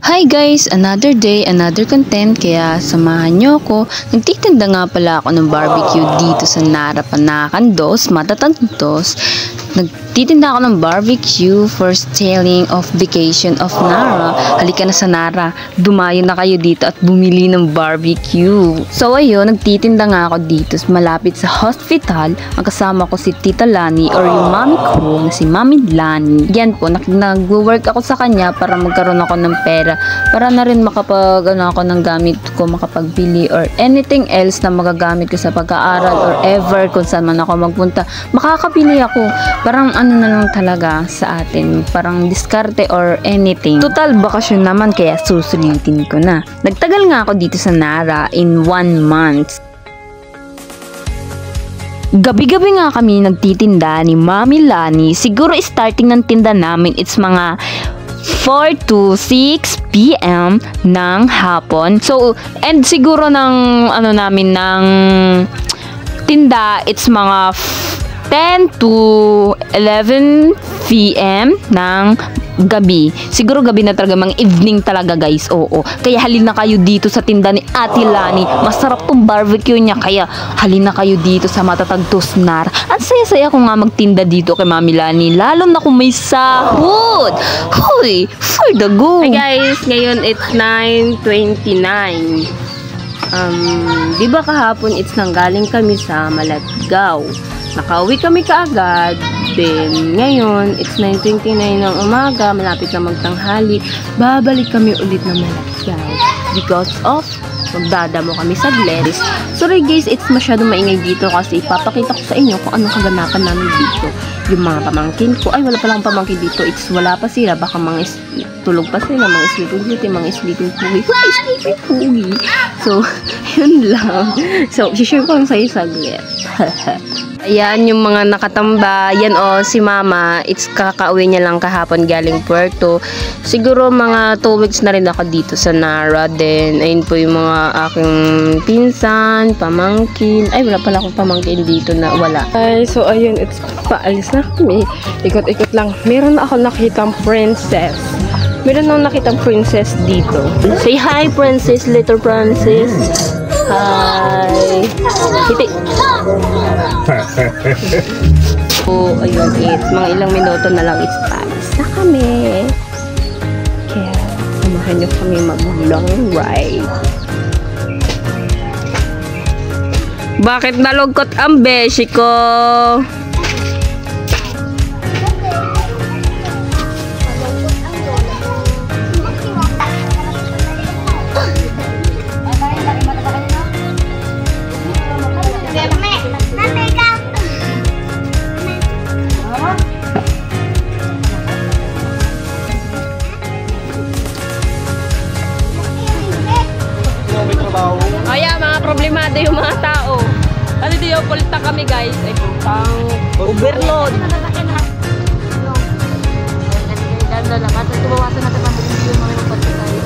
Hi guys! Another day, another content, kaya samahan nyo ako. Nagtitinda nga pala ako ng barbecue dito sa Nara, Panakan 2, Matatag 2. Nagtitinda ako ng barbecue for selling of vacation of Nara. Halika na sa Nara, dumayo na kayo dito at bumili ng barbecue. So ayun, nagtitinda nga ako dito malapit sa hospital. Ang kasama ko si Tita Lani or yung mami ko na si Mami Lani. Yan po, nag-work ako sa kanya para magkaroon ako ng pera. Para na rin makapag ako ng gamit ko, makapagbili or anything else na magagamit ko sa pag-aaral or ever kung saan man ako magpunta. Makakabili ako. Parang ano na lang talaga sa atin, parang diskarte or anything. Total bakasyon naman kaya susulitin ko na. Nagtagal nga ako dito sa Nara in 1 month. Gabi-gabi nga kami nagtitinda ni Mami Lani. Siguro starting ng tinda namin it's mga 4 to 6 PM ng hapon. So, and siguro ng ano namin ng tinda it's mga 10 to 11 PM ng gabi. Siguro gabi na talaga, mga evening talaga guys. Oo. Kaya halina kayo dito sa tinda ni Ate Lani. Masarap tong barbecue niya. Kaya halina kayo dito sa Matatag 2 Nara. At saya-saya ko nga magtinda dito kay Mami Lani. Lalo na kung may sahod. Hoy! For the go! Hi guys! Ngayon it's 9:29. Di ba kahapon it's nanggaling kami sa Malatgaw. Nakauwi kami kaagad. Then, ngayon, it's 9:29 ng umaga. Malapit na magtanghali. Babalik kami ulit na Malatgaw. Because of, magdadamo kami sa Gleris. Sorry guys, it's masyadong maingay dito kasi ipapakita ko sa inyo kung anong kaganapan namin dito. Yung mga pamangkin ko. Ay, wala palang pamangkin dito. It's wala pa sila. Baka mga tulog pa sila. Mga sleeping beauty, mga sleeping pugi. Sleeping pugi. So, yun lang. So, share ko lang sa'yo saglit. Ayan, yung mga nakatamba. Yan si Mama. It's kakauwi niya lang kahapon galing Puerto. Siguro mga 2 weeks na rin ako dito sa Nara. Then, ayun po yung mga aking pinsan, pamangkin. Ay, wala pala akong pamangkin dito na wala. Ay, so ayun, it's paalis na kami. Ikot-ikot lang. Meron ako nakitang princess. Meron akong nakitang princess dito. Say hi, princess, little princess. Hi. Hiti. So, ayun, it's mga ilang minuto na lang it's paalis na kami. Kaya, samahan nyo kami mag-long ride. Bakit nalugkot ang beshi ko? Ayan, mga problemado yung mga tao. Kasi di yung kulita kami guys. Ay, pang overload. Ganda lang. At tumawasan natin ang video yung mga kapatid tayo.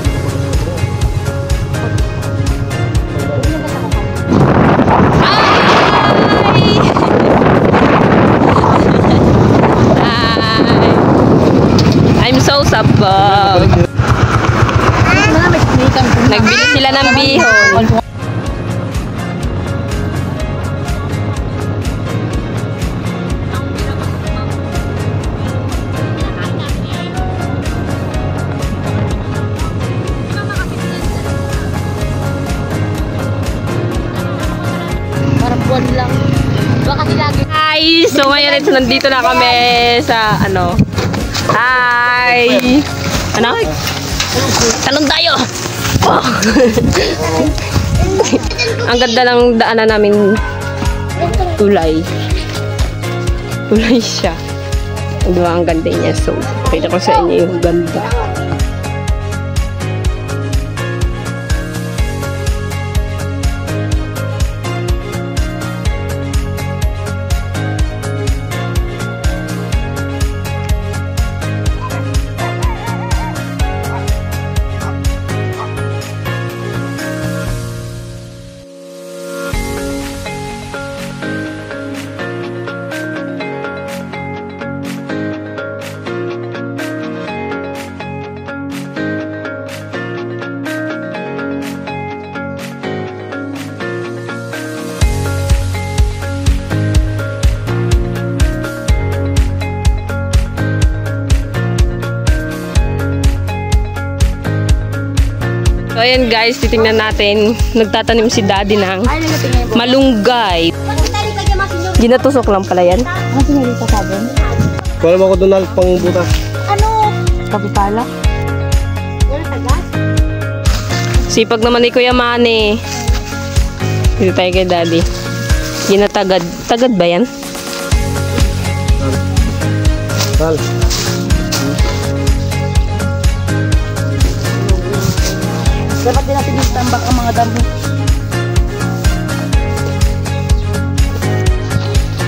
I'm so sabog. Nagbili sila ng bihon. Parang buwan lang. Baka lagi. Hi! So ngayon ito, nandito na kami sa ano. Hi! Ano? Talon tayo! Oh. Ang ganda ng daanan namin. Tulay siya. Diba ang ganda niya? So, pakita ko sa inyo yung ganda. So ayan guys, titingnan natin. Nagtatanim si daddy ng malunggay. Ginatusok lang pala yan. Ano sinulita sa akin? Wala mo ako doon pang butas. Ano? Kapitala? Sipag naman ni Kuya Manny. Dito tayo kay daddy. Ginatagad. Tagad ba yan? Tal. Dapat din natin itambak ang mga damo.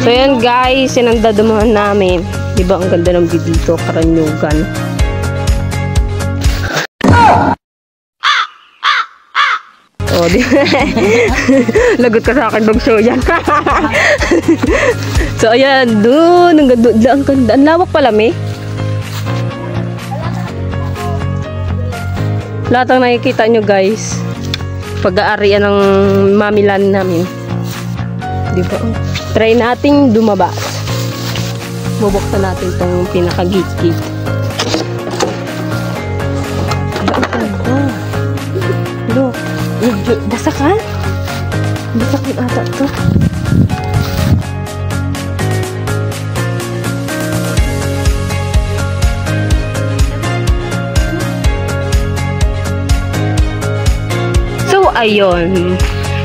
So yan guys, yan ang dadamahan namin. Diba ang ganda ng view dito, Karanyugan. Oh, di lagot ka sa akin bag show yan. So ayan, doon, ang ganda. Ang lawak pala, me. Lahat ang nakikita nyo guys, pag-aarian ng mamilan namin. Diba? Try nating dumabas. Bubuksan natin itong pinaka-gate-gate. Look. Basakan? Basakan ata ito. So, ayun.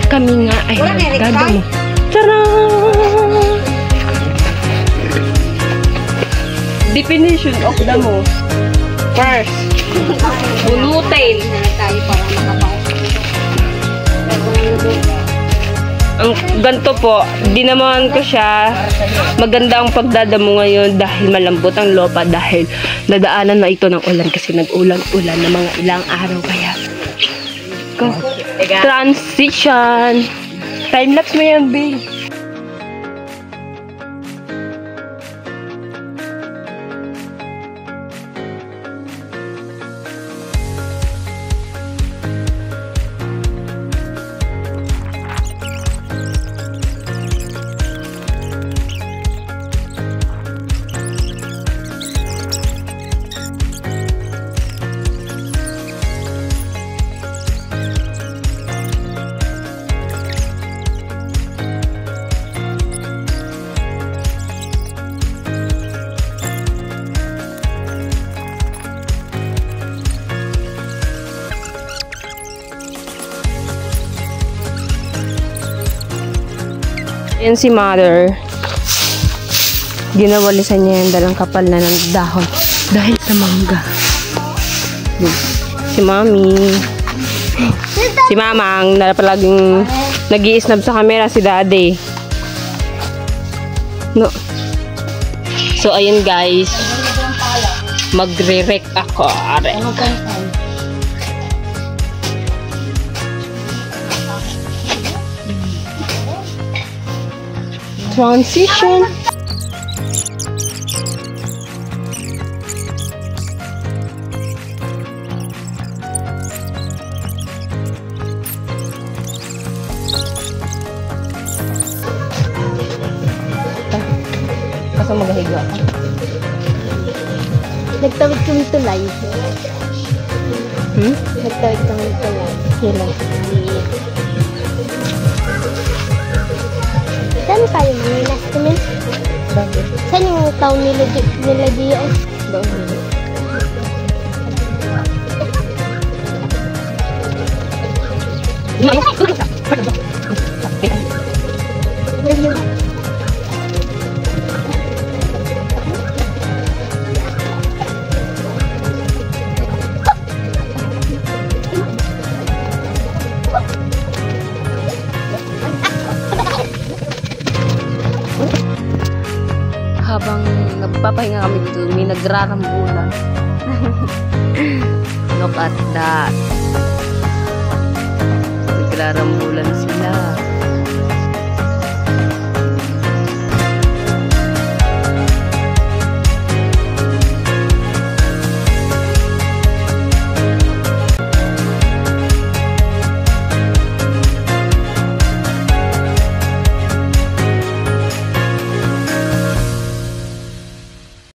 Kami nga ay nagdadamo. Tara! Definition of damo. First, bulutin. Ang ganito po, di naman ko siya maganda ang pagdadamo ngayon dahil malambot ang lupa dahil nadaanan na ito ng ulan kasi nag-ulan-ulan na mga ilang araw kaya. Go. Transition. Time-lapse mo yan, babe. Yan si mother. Ginawalisan niya yung dalang kapal na ng dahon dahil sa mangga. Si mami. Si mamang na palaging nag-i-snap sa camera si daddy. No. So ayun guys. Magre-rec ako. Transition. Kaso magahiga ka. Nagtawid kami tulay. Nagtawid kami tulay. Kailan? Saan tayo mga last time? Bakit? Saan yung town nila diyan? Doon. Habang nagpapahinga kami dito, may nagrarambulan. Look at that. Nagrarambulan sila.